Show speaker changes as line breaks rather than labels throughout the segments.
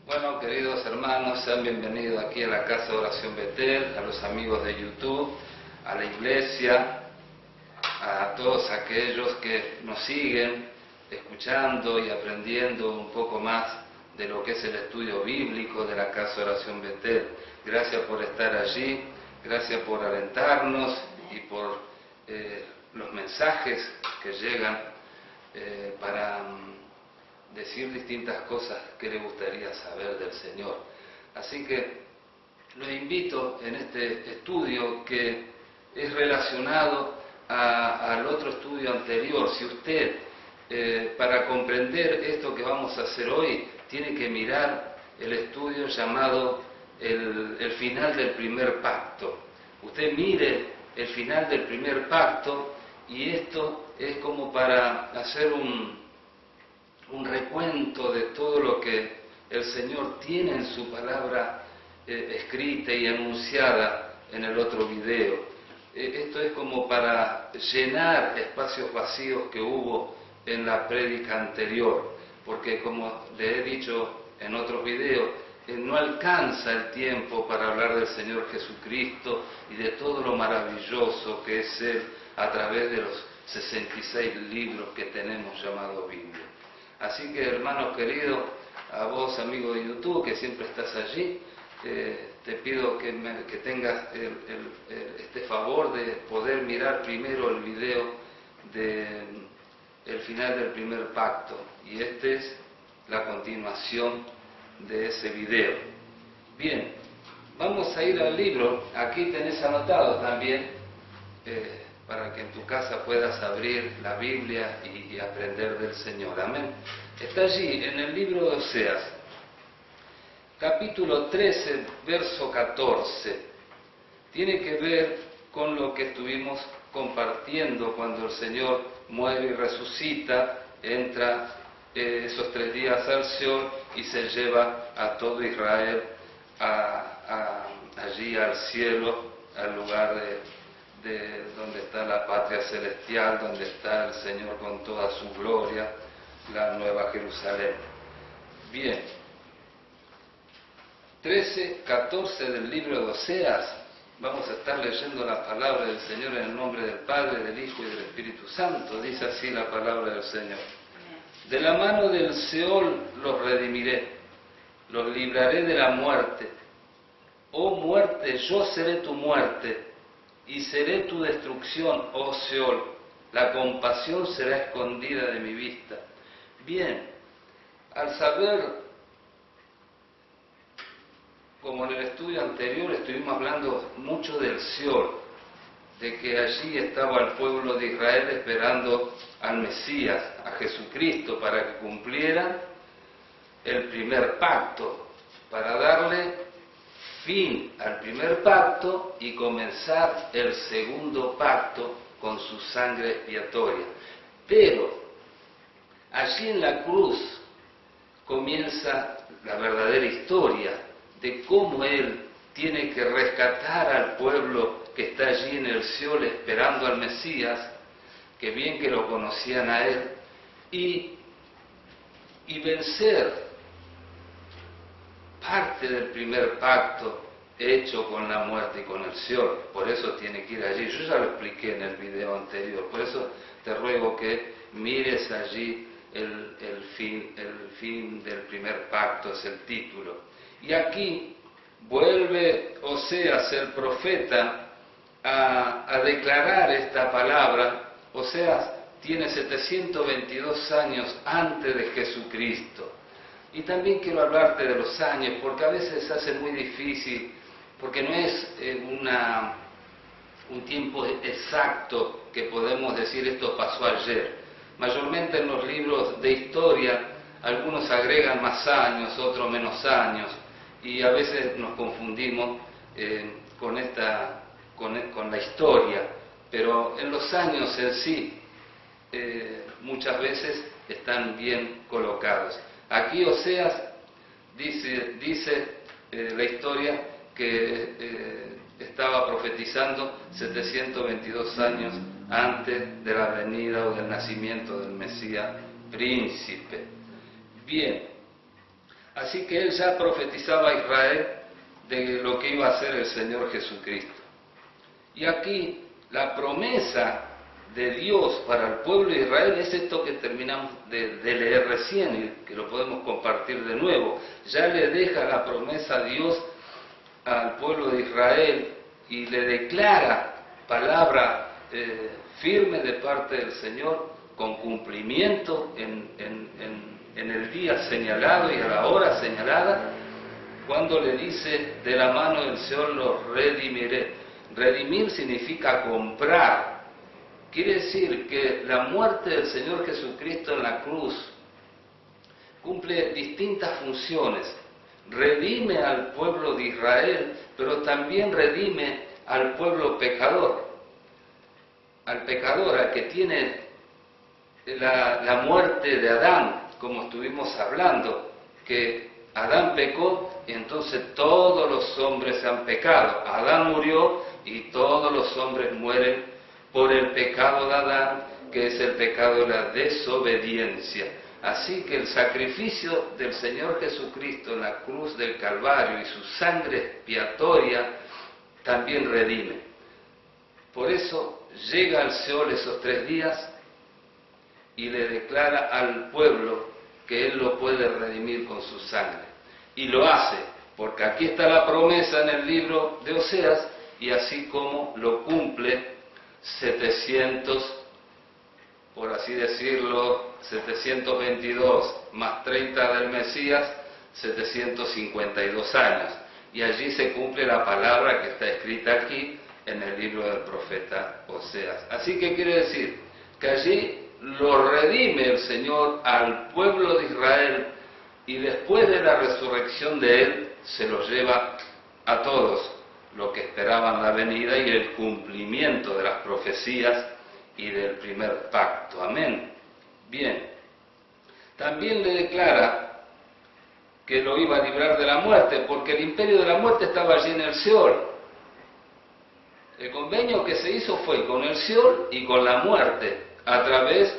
Bueno, queridos hermanos, sean bienvenidos aquí a la Casa de Oración Betel, a los amigos de YouTube, a la iglesia, a todos aquellos que nos siguen escuchando y aprendiendo un poco más de lo que es el estudio bíblico de la Casa de Oración Betel. Gracias por estar allí, gracias por alentarnos y por los mensajes que llegan para decir distintas cosas que le gustaría saber del Señor. Así que los invito en este estudio que es relacionado al otro estudio anterior. Si usted, para comprender esto que vamos a hacer hoy, tiene que mirar el estudio llamado el final del primer pacto. Usted mire el final del primer pacto y esto es como para hacer un recuento de todo lo que el Señor tiene en su palabra escrita y anunciada en el otro video. Esto es como para llenar espacios vacíos que hubo en la prédica anterior, porque como le he dicho en otros videos, no alcanza el tiempo para hablar del Señor Jesucristo y de todo lo maravilloso que es Él a través de los 66 libros que tenemos llamados Biblia. Así que, hermanos queridos, a vos, amigo de YouTube, que siempre estás allí, te pido que tengas este favor de poder mirar primero el video del final del primer pacto. Y esta es la continuación de ese video. Bien, vamos a ir al libro. Aquí tenés anotado también, para que en tu casa puedas abrir la Biblia y aprender del Señor. Amén. Está allí, en el libro de Oseas, capítulo 13, verso 14. Tiene que ver con lo que estuvimos compartiendo cuando el Señor muere y resucita, entra esos 3 días al Seol y se lleva a todo Israel allí al cielo, al lugar de donde está la patria celestial, donde está el Señor con toda su gloria, la Nueva Jerusalén. Bien, 13, 14 del libro de Oseas, vamos a estar leyendo la palabra del Señor en el nombre del Padre, del Hijo y del Espíritu Santo. Dice así la palabra del Señor. De la mano del Seol los redimiré, los libraré de la muerte. Oh muerte, yo seré tu muerte, y seré tu destrucción, oh Seol. La compasión será escondida de mi vista. Bien, al saber, como en el estudio anterior estuvimos hablando mucho del Seol, de que allí estaba el pueblo de Israel esperando al Mesías, a Jesucristo, para que cumpliera el primer pacto, para darle fin al primer pacto y comenzar el segundo pacto con su sangre expiatoria. Pero allí en la cruz comienza la verdadera historia de cómo Él tiene que rescatar al pueblo que está allí en el Seol esperando al Mesías, que bien que lo conocían a Él, y vencer parte del primer pacto hecho con la muerte y con el Seol. Por eso tiene que ir allí. Yo ya lo expliqué en el video anterior, por eso te ruego que mires allí el fin del primer pacto, es el título. Y aquí vuelve Oseas, el profeta, a declarar esta palabra. Oseas tiene 722 años antes de Jesucristo. Y también quiero hablarte de los años, porque a veces se hace muy difícil, porque no es un tiempo exacto que podemos decir esto pasó ayer. Mayormente en los libros de historia, algunos agregan más años, otros menos años, y a veces nos confundimos con la historia, pero en los años en sí muchas veces están bien colocados. Aquí Oseas dice la historia que estaba profetizando 722 años antes de la venida o del nacimiento del Mesías príncipe. Bien, Así que él ya profetizaba a Israel de lo que iba a hacer el Señor Jesucristo. Y aquí la promesa de Dios para el pueblo de Israel es esto que terminamos de leer recién y que lo podemos compartir de nuevo. Ya le deja la promesa a Dios al pueblo de Israel y le declara palabra firme de parte del Señor con cumplimiento en el día señalado y a la hora señalada, cuando le dice: de la mano del Señor los redimiré. Redimir significa comprar. Quiere decir que la muerte del Señor Jesucristo en la cruz cumple distintas funciones. Redime al pueblo de Israel, pero también redime al pueblo pecador. Al pecador, al que tiene la muerte de Adán, como estuvimos hablando, que Adán pecó y entonces todos los hombres han pecado. Adán murió y todos los hombres mueren por el pecado de Adán, que es el pecado de la desobediencia. Así que el sacrificio del Señor Jesucristo en la cruz del Calvario y su sangre expiatoria también redime. Por eso llega al Seol esos 3 días y le declara al pueblo que Él lo puede redimir con su sangre. Y lo hace, porque aquí está la promesa en el libro de Oseas, y así como lo cumple 700, por así decirlo, 722 más 30 del Mesías, 752 años. Y allí se cumple la palabra que está escrita aquí en el libro del profeta Oseas. Así que quiere decir que allí lo redime el Señor al pueblo de Israel y después de la resurrección de Él se lo lleva a todos los que esperaban la venida y el cumplimiento de las profecías y del primer pacto. Amén. Bien. También le declara que lo iba a librar de la muerte, porque el imperio de la muerte estaba allí en el Seol. El convenio que se hizo fue con el Seol y con la muerte, a través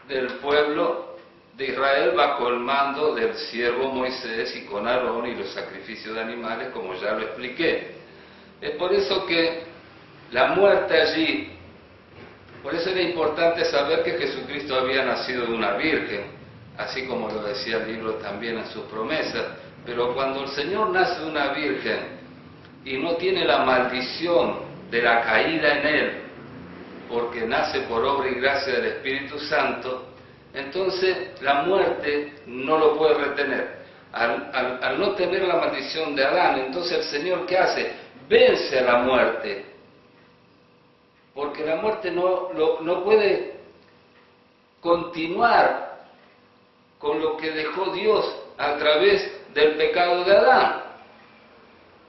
del pueblo de Israel bajo el mando del siervo Moisés y con Aarón y los sacrificios de animales, como ya lo expliqué. Es por eso que la muerte allí, por eso era importante saber que Jesucristo había nacido de una virgen, así como lo decía el libro también en sus promesas. Pero cuando el Señor nace de una virgen y no tiene la maldición de la caída en Él, porque nace por obra y gracia del Espíritu Santo, entonces la muerte no lo puede retener. Al no tener la maldición de Adán, entonces el Señor, ¿qué hace? Vence a la muerte, porque la muerte no puede continuar con lo que dejó Dios a través del pecado de Adán.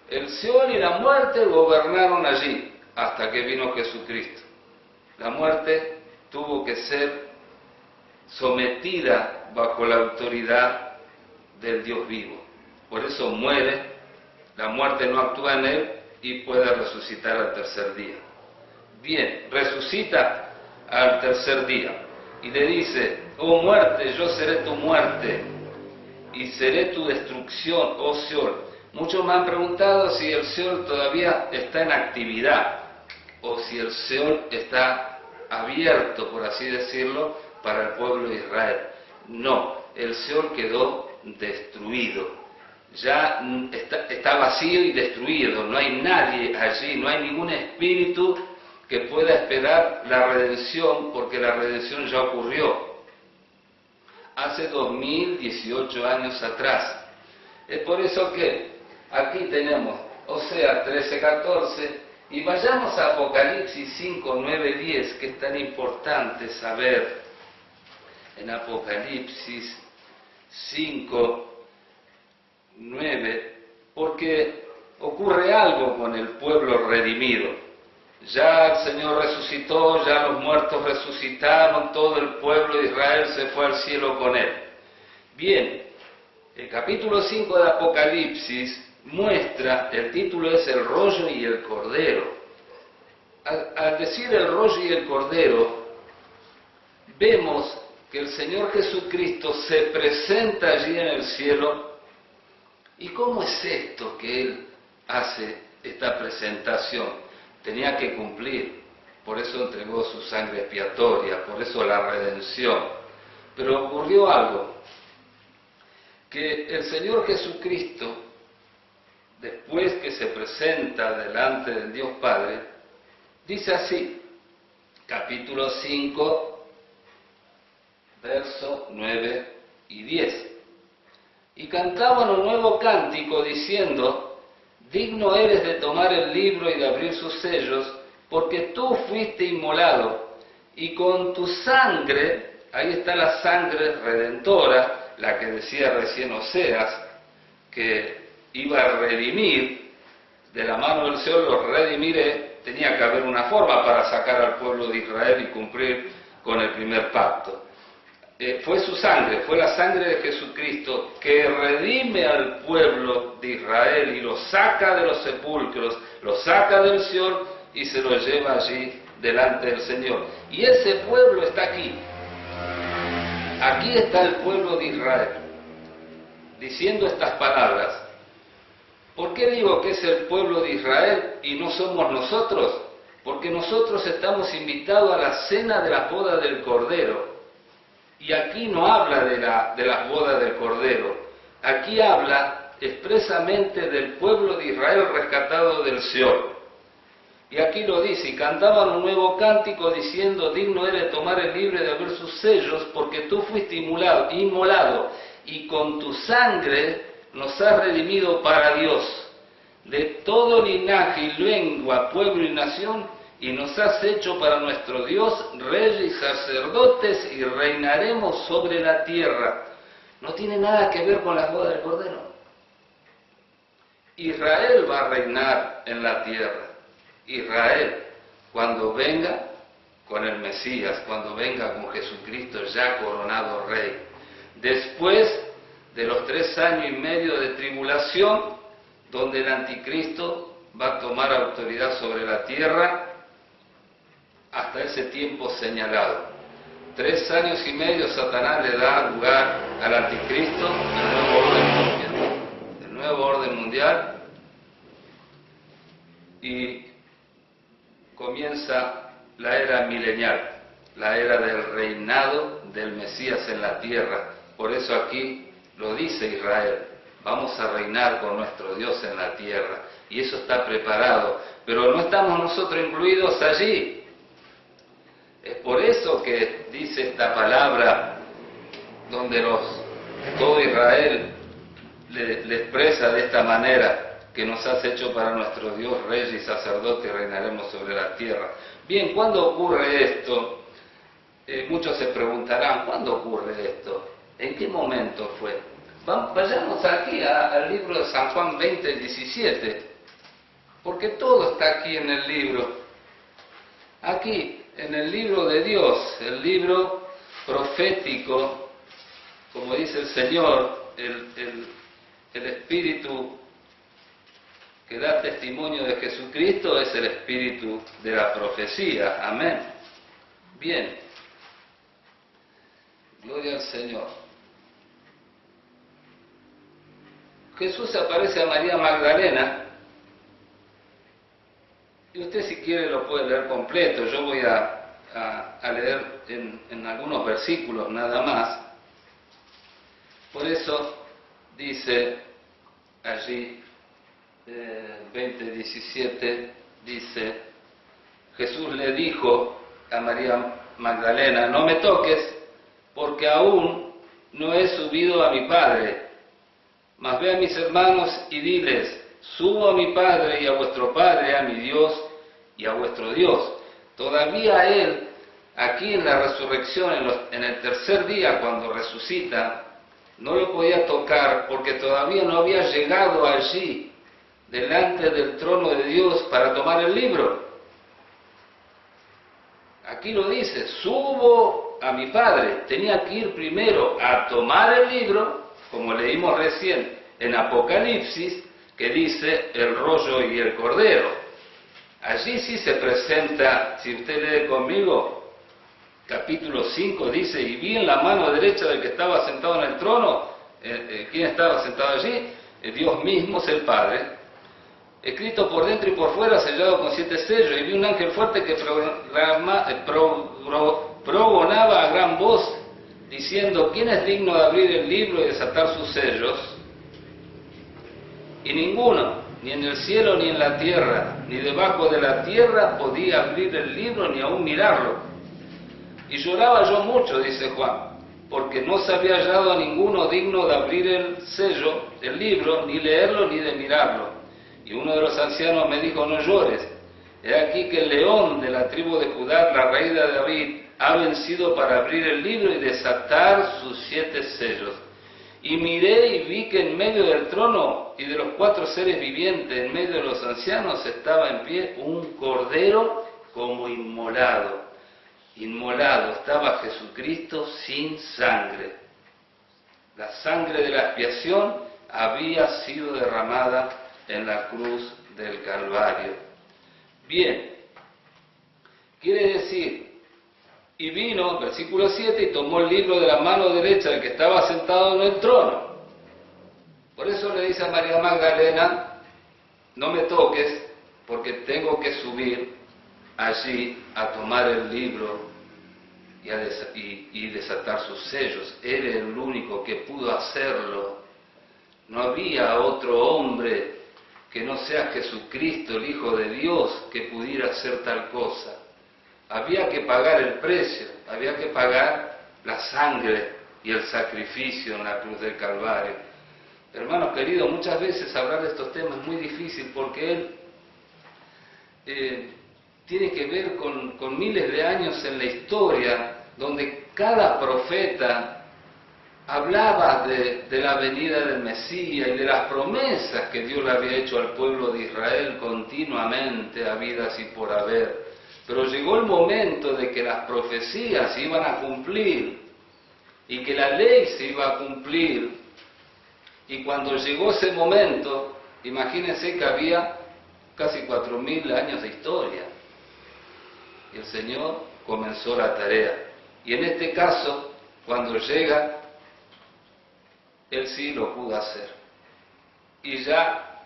El Seol y la muerte gobernaron allí hasta que vino Jesucristo. La muerte tuvo que ser sometida bajo la autoridad del Dios vivo. Por eso muere, la muerte no actúa en él y puede resucitar al tercer día. Bien, resucita al tercer día y le dice: oh muerte, yo seré tu muerte y seré tu destrucción, oh Seol. Muchos me han preguntado si el Seol todavía está en actividad o si el Seol está abierto, por así decirlo, para el pueblo de Israel. No, el Seol quedó destruido. Ya está vacío y destruido. No hay nadie allí, no hay ningún espíritu que pueda esperar la redención, porque la redención ya ocurrió hace 2018 años atrás. Es por eso que aquí tenemos Oseas 13:14 y vayamos a Apocalipsis 5:9-10, que es tan importante saber. En Apocalipsis 5:9, porque ocurre algo con el pueblo redimido. Ya el Señor resucitó, ya los muertos resucitaron, todo el pueblo de Israel se fue al cielo con Él. Bien, el capítulo 5 de Apocalipsis muestra, el título es El rollo y el cordero. Al decir el rollo y el cordero, vemos que el Señor Jesucristo se presenta allí en el cielo. ¿Y cómo es esto que Él hace esta presentación? Tenía que cumplir, por eso entregó su sangre expiatoria, por eso la redención. Pero ocurrió algo, que el Señor Jesucristo, después que se presenta delante del Dios Padre, dice así, capítulo 5, versos 9 y 10. Y cantaban un nuevo cántico diciendo, digno eres de tomar el libro y de abrir sus sellos, porque tú fuiste inmolado, y con tu sangre, ahí está la sangre redentora, la que decía recién Oseas, que iba a redimir, de la mano del Señor los redimiré. Tenía que haber una forma para sacar al pueblo de Israel y cumplir con el primer pacto. Fue su sangre, fue la sangre de Jesucristo que redime al pueblo de Israel y lo saca de los sepulcros, lo saca del Seol y se lo lleva allí delante del Señor. Y ese pueblo está aquí. Aquí está el pueblo de Israel, diciendo estas palabras. ¿Por qué digo que es el pueblo de Israel y no somos nosotros? Porque nosotros estamos invitados a la cena de la boda del Cordero. Y aquí no habla de las bodas del Cordero. Aquí habla expresamente del pueblo de Israel rescatado del Seol. Y aquí lo dice, y cantaban un nuevo cántico diciendo, digno eres de tomar el libro y de abrir sus sellos, porque tú fuiste inmolado, y con tu sangre nos has redimido para Dios, de todo linaje y lengua, pueblo y nación, y nos has hecho para nuestro Dios reyes y sacerdotes, y reinaremos sobre la tierra. No tiene nada que ver con las bodas del Cordero. Israel va a reinar en la tierra. Israel, cuando venga con el Mesías, cuando venga con Jesucristo ya coronado rey. Después de los 3 años y medio de tribulación, donde el anticristo va a tomar autoridad sobre la tierra, hasta ese tiempo señalado. 3 años y medio Satanás le da lugar al anticristo, el nuevo orden mundial, y comienza la era milenial, la era del reinado del Mesías en la tierra. Por eso aquí lo dice Israel, vamos a reinar con nuestro Dios en la tierra, y eso está preparado, pero no estamos nosotros incluidos allí. Es por eso que dice esta palabra, donde todo Israel le expresa de esta manera, que nos has hecho para nuestro Dios rey y sacerdote y reinaremos sobre la tierra. Bien, ¿cuándo ocurre esto? Muchos se preguntarán, ¿cuándo ocurre esto? ¿En qué momento fue? Vayamos aquí al libro de San Juan 20, 17, porque todo está aquí en el libro. Aquí, en el libro de Dios, el libro profético, como dice el Señor, el Espíritu que da testimonio de Jesucristo es el espíritu de la profecía. Amén. Bien. Gloria al Señor. Jesús aparece a María Magdalena, y usted si quiere lo puede leer completo. Yo voy a leer en algunos versículos nada más. Por eso dice allí 20:17, dice, Jesús le dijo a María Magdalena, no me toques, porque aún no he subido a mi Padre, mas ve a mis hermanos y diles, subo a mi Padre y a vuestro Padre, a mi Dios y a vuestro Dios. Todavía Él, aquí en la resurrección, en el tercer día cuando resucita, no lo podía tocar porque todavía no había llegado allí delante del trono de Dios para tomar el libro. Aquí lo dice, subo a mi Padre. Tenía que ir primero a tomar el libro, como leímos recién en Apocalipsis, que dice el rollo y el cordero. Allí sí se presenta, si usted lee conmigo, capítulo 5 dice, y vi en la mano derecha del que estaba sentado en el trono, ¿quién estaba sentado allí? Dios mismo, es el Padre, escrito por dentro y por fuera, sellado con 7 sellos, y vi un ángel fuerte que progonaba a gran voz, diciendo, ¿quién es digno de abrir el libro y desatar sus sellos? Y ninguno, ni en el cielo ni en la tierra, ni debajo de la tierra, podía abrir el libro ni aún mirarlo. Y lloraba yo mucho, dice Juan, porque no se había hallado a ninguno digno de abrir el sello, el libro, ni leerlo ni de mirarlo. Y uno de los ancianos me dijo, no llores, he aquí que el león de la tribu de Judá, la raíz de David, ha vencido para abrir el libro y desatar sus 7 sellos. Y miré y vi que en medio del trono y de los 4 seres vivientes, en medio de los ancianos, estaba en pie un cordero como inmolado. Inmolado estaba Jesucristo sin sangre. La sangre de la expiación había sido derramada en la cruz del Calvario. Bien, quiere decir, y vino, versículo 7, y tomó el libro de la mano derecha del que estaba sentado en el trono. Por eso le dice a María Magdalena, no me toques, porque tengo que subir allí a tomar el libro y desatar sus sellos. Él es el único que pudo hacerlo. No había otro hombre que no sea Jesucristo, el Hijo de Dios, que pudiera hacer tal cosa. Había que pagar el precio, había que pagar la sangre y el sacrificio en la cruz del Calvario. Hermanos queridos, muchas veces hablar de estos temas es muy difícil porque él tiene que ver con miles de años en la historia, donde cada profeta hablaba de la venida del Mesías y de las promesas que Dios le había hecho al pueblo de Israel continuamente, habidas y por haber. Pero llegó el momento de que las profecías se iban a cumplir y que la ley se iba a cumplir. Y cuando llegó ese momento, imagínense que había casi 4.000 años de historia. Y el Señor comenzó la tarea. Y en este caso, cuando llega, Él sí lo pudo hacer. Y ya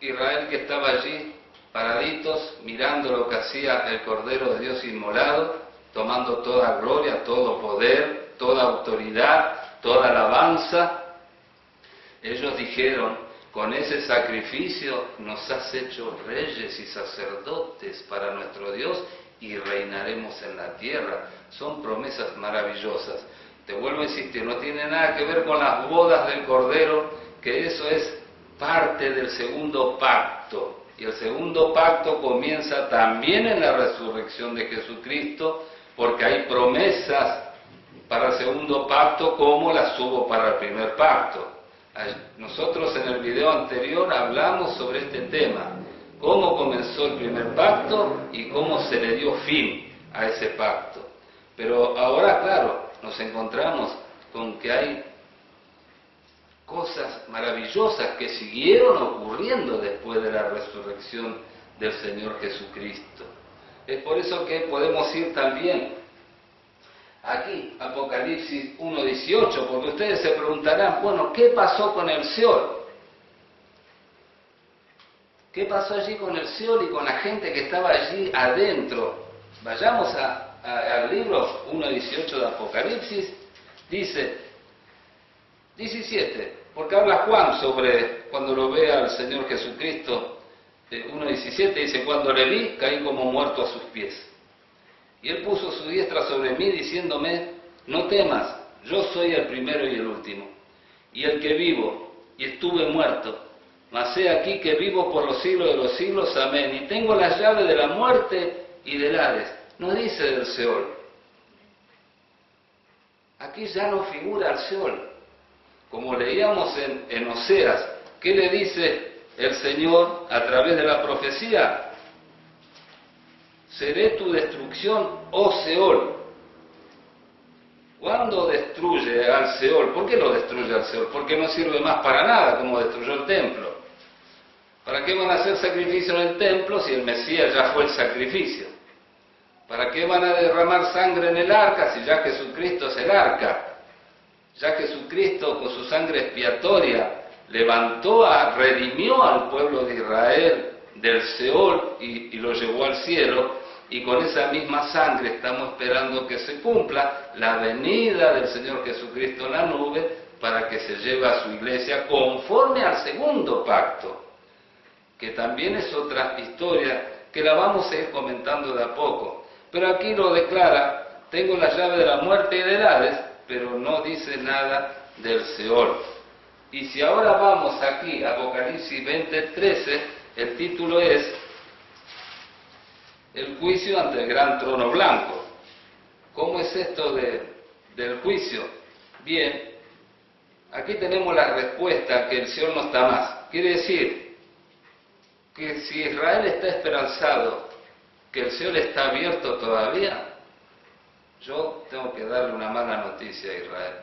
Israel, que estaba allí, paraditos, mirando lo que hacía el Cordero de Dios inmolado, tomando toda gloria, todo poder, toda autoridad, toda alabanza, ellos dijeron, con ese sacrificio nos has hecho reyes y sacerdotes para nuestro Dios y reinaremos en la tierra. Son promesas maravillosas. Te vuelvo a insistir, no tiene nada que ver con las bodas del Cordero, que eso es parte del segundo pacto. Y el segundo pacto comienza también en la resurrección de Jesucristo, porque hay promesas para el segundo pacto como las hubo para el primer pacto. Nosotros en el video anterior hablamos sobre este tema, cómo comenzó el primer pacto y cómo se le dio fin a ese pacto. Pero ahora, claro, nos encontramos con que hay cosas maravillosas que siguieron ocurriendo después de la resurrección del Señor Jesucristo. Es por eso que podemos ir también aquí, Apocalipsis 1:18, porque ustedes se preguntarán, bueno, ¿qué pasó con el Seol? ¿Qué pasó allí con el Seol y con la gente que estaba allí adentro? Vayamos al libro 1:18 de Apocalipsis, dice 17, porque habla Juan sobre cuando lo ve al Señor Jesucristo, 1:17 dice, cuando le vi, caí como muerto a sus pies. Y él puso su diestra sobre mí, diciéndome, no temas, yo soy el primero y el último, y el que vivo, y estuve muerto, mas he aquí que vivo por los siglos de los siglos, amén, y tengo las llaves de la muerte y del Hades. No dice del Seol. Aquí ya no figura el Seol. Como leíamos en Oseas, ¿qué le dice el Señor a través de la profecía? Seré tu destrucción, oh Seol. ¿Cuándo destruye al Seol? ¿Por qué lo destruye al Seol? Porque no sirve más para nada, como destruyó el templo. ¿Para qué van a hacer sacrificio en el templo si el Mesías ya fue el sacrificio? ¿Para qué van a derramar sangre en el arca si ya Jesucristo es el arca? Ya Jesucristo con su sangre expiatoria redimió al pueblo de Israel del Seol y lo llevó al cielo, y con esa misma sangre estamos esperando que se cumpla la venida del Señor Jesucristo en la nube para que se lleve a su iglesia conforme al segundo pacto, que también es otra historia que la vamos a ir comentando de a poco. Pero aquí lo declara: tengo la llave de la muerte y del Hades, pero no dice nada del Seol. Y si ahora vamos aquí a Apocalipsis 20:13, el título es El juicio ante el gran trono blanco. ¿Cómo es esto del juicio? Bien, aquí tenemos la respuesta, que el Seol no está más. Quiere decir que si Israel está esperanzado, que el Seol está abierto todavía, yo tengo que darle una mala noticia a Israel,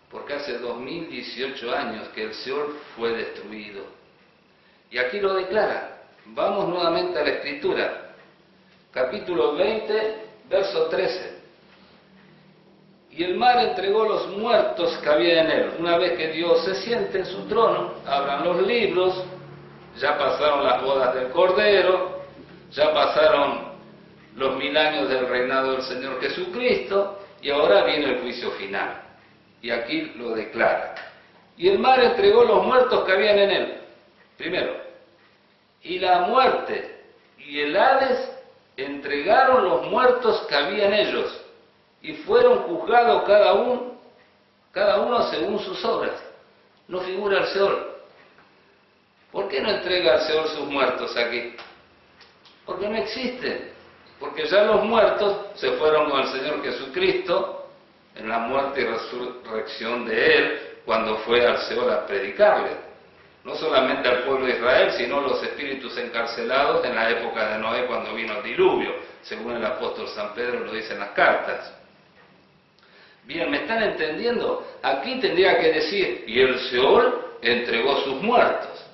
porque hace 2018 años que el Seol fue destruido. Y aquí lo declara. Vamos nuevamente a la Escritura, capítulo 20, verso 13. Y el mar entregó los muertos que había en él. Una vez que Dios se siente en su trono, abran los libros, ya pasaron las bodas del Cordero, ya pasaron los 1000 años del reinado del Señor Jesucristo, y ahora viene el juicio final. Y aquí lo declara. Y el mar entregó los muertos que habían en él. Primero, y la muerte y el Hades entregaron los muertos que había en ellos, y fueron juzgados cada uno según sus obras. No figura el Seol. ¿Por qué no entrega al Seol sus muertos aquí? Porque no existen. Porque ya los muertos se fueron con el Señor Jesucristo en la muerte y resurrección de Él, cuando fue al Seol a predicarle. No solamente al pueblo de Israel, sino los espíritus encarcelados en la época de Noé, cuando vino el diluvio, según el apóstol San Pedro lo dice en las cartas. Bien, ¿me están entendiendo? Aquí tendría que decir, y el Seol entregó sus muertos.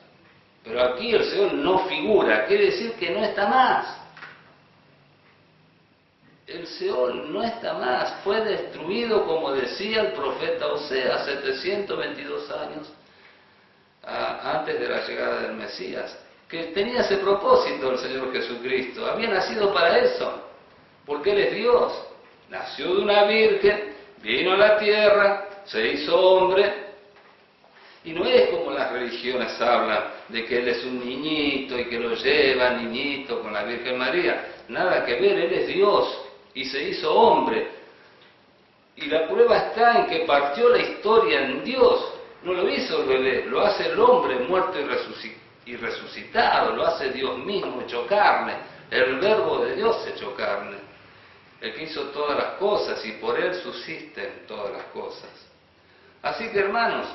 Pero aquí el Seol no figura, quiere decir que no está más. El Seol no está más, fue destruido, como decía el profeta Oseas, 722 años antes de la llegada del Mesías, que tenía ese propósito el Señor Jesucristo, había nacido para eso, porque Él es Dios, nació de una virgen, vino a la tierra, se hizo hombre, y no es como las religiones hablan, de que Él es un niñito y que lo lleva niñito con la Virgen María, nada que ver, Él es Dios, y se hizo hombre, y la prueba está en que partió la historia en Dios. No lo hizo el bebé, lo hace el hombre muerto y resucitado, lo hace Dios mismo hecho carne, el verbo de Dios hecho carne, el que hizo todas las cosas, y por Él subsisten todas las cosas. Así que, hermanos,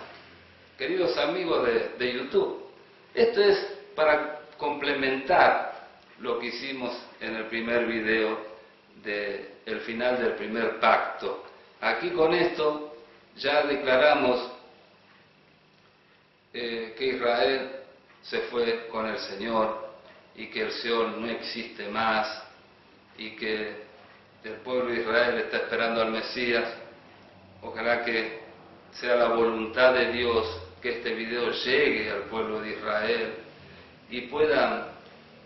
queridos amigos de YouTube, esto es para complementar lo que hicimos en el primer video del final del primer pacto. Aquí con esto ya declaramos que Israel se fue con el Señor y que el Seol no existe más y que el pueblo de Israel está esperando al Mesías. Ojalá que sea la voluntad de Dios que este video llegue al pueblo de Israel y puedan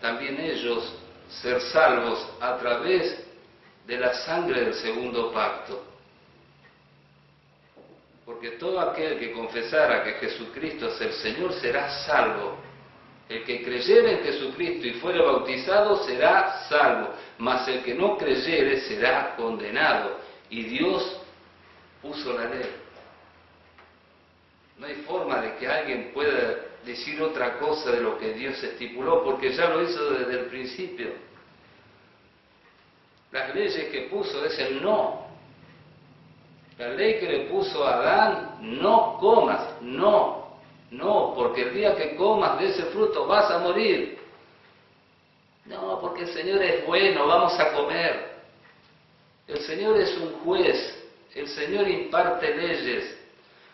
también ellos ser salvos a través de la sangre del segundo pacto. Porque todo aquel que confesara que Jesucristo es el Señor será salvo. El que creyere en Jesucristo y fuere bautizado será salvo, mas el que no creyere será condenado. Y Dios puso la ley. No hay forma de que alguien pueda decir otra cosa de lo que Dios estipuló, porque ya lo hizo desde el principio. Las leyes que puso es el no. La ley que le puso a Adán, no comas, no, porque el día que comas de ese fruto vas a morir. No, porque el Señor es bueno, vamos a comer. El Señor es un juez, el Señor imparte leyes.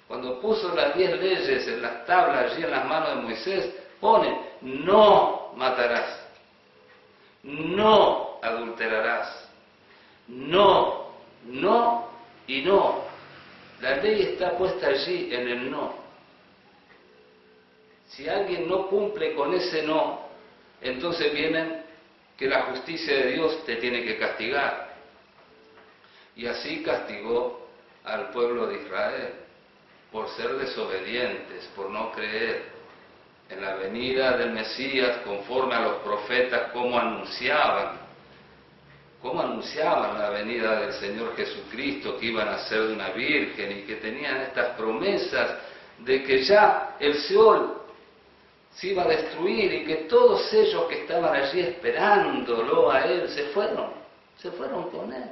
Cuando puso las 10 leyes en las tablas allí en las manos de Moisés, pone, no matarás, no adulterarás, no, no y no. La ley está puesta allí en el no. Si alguien no cumple con ese no, entonces viene que la justicia de Dios te tiene que castigar. Y así castigó al pueblo de Israel por ser desobedientes, por no creer en la venida del Mesías conforme a los profetas, cómo anunciaban la venida del Señor Jesucristo, que iban a ser de una virgen y que tenían estas promesas de que ya el Seol se iba a destruir y que todos ellos que estaban allí esperándolo a Él se fueron con Él.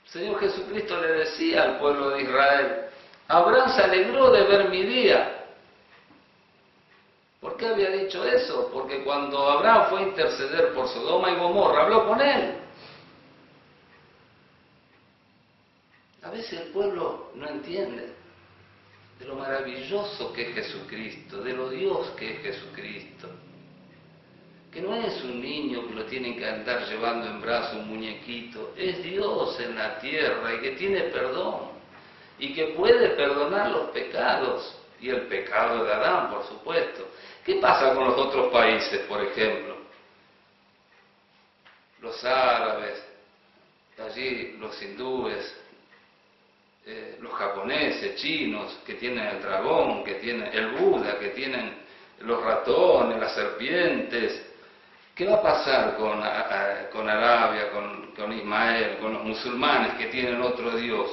El Señor Jesucristo le decía al pueblo de Israel: Abraham se alegró de ver mi día. ¿Por qué había dicho eso? Porque cuando Abraham fue a interceder por Sodoma y Gomorra, habló con él. A veces el pueblo no entiende de lo maravilloso que es Jesucristo, de lo Dios que es Jesucristo. Que no es un niño que lo tienen que andar llevando en brazos, un muñequito. Es Dios en la tierra y que tiene perdón. Y que puede perdonar los pecados. Y el pecado de Adán, por supuesto. ¿Qué pasa con los otros países, por ejemplo? Los árabes, allí los hindúes, los japoneses, chinos, que tienen el dragón, que tienen el Buda, que tienen los ratones, las serpientes. ¿Qué va a pasar con Arabia, con Ismael, con los musulmanes que tienen otro Dios?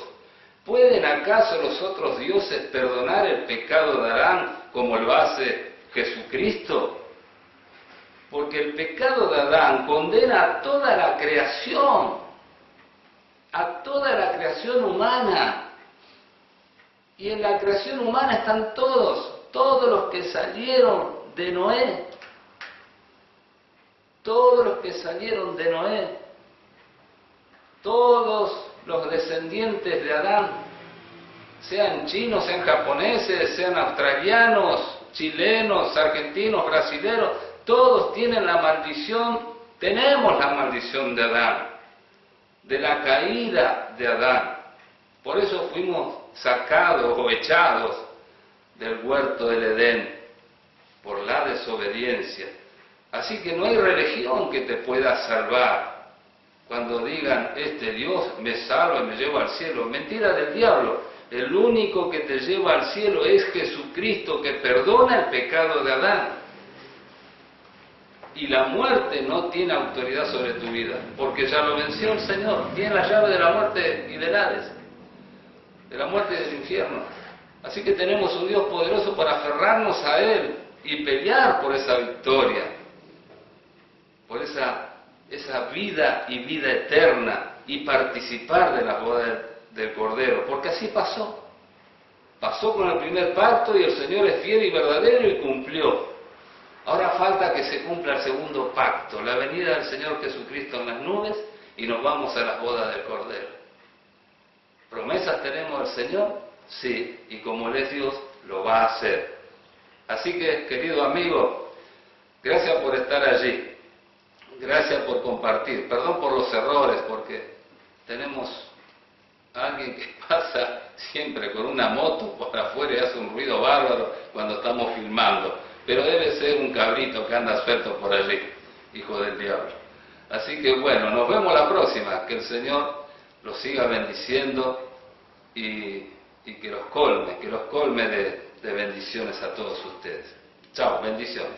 ¿Pueden acaso los otros dioses perdonar el pecado de Adán como lo hace Jesucristo? Porque el pecado de Adán condena a toda la creación humana. Y en la creación humana están todos los que salieron de Noé. Todos los que salieron de Noé. Todos los descendientes de Adán, sean chinos, sean japoneses, sean australianos, chilenos, argentinos, brasileros, todos tienen la maldición, tenemos la maldición de Adán, de la caída de Adán. Por eso fuimos sacados o echados del huerto del Edén, por la desobediencia. Así que no hay religión que te pueda salvar. Cuando digan, este Dios me salva y me lleva al cielo, mentira del diablo. El único que te lleva al cielo es Jesucristo, que perdona el pecado de Adán. Y la muerte no tiene autoridad sobre tu vida, porque ya lo venció el Señor. Tiene la llave de la muerte y del Hades, de la muerte y del infierno. Así que tenemos un Dios poderoso para aferrarnos a Él y pelear por esa victoria, por esa vida y vida eterna, y participar de la boda del Cordero, porque así pasó. Pasó con el primer pacto y el Señor es fiel y verdadero y cumplió. Ahora falta que se cumpla el segundo pacto, la venida del Señor Jesucristo en las nubes, y nos vamos a las bodas del Cordero. ¿Promesas tenemos del Señor? Sí, y como Él es Dios, lo va a hacer. Así que, querido amigo, gracias por estar allí. Gracias por compartir. Perdón por los errores, porque tenemos a alguien que pasa siempre con una moto por afuera y hace un ruido bárbaro cuando estamos filmando. Pero debe ser un cabrito que anda suelto por allí, hijo del diablo. Así que bueno, nos vemos la próxima. Que el Señor los siga bendiciendo y que los colme de bendiciones a todos ustedes. Chao, bendiciones.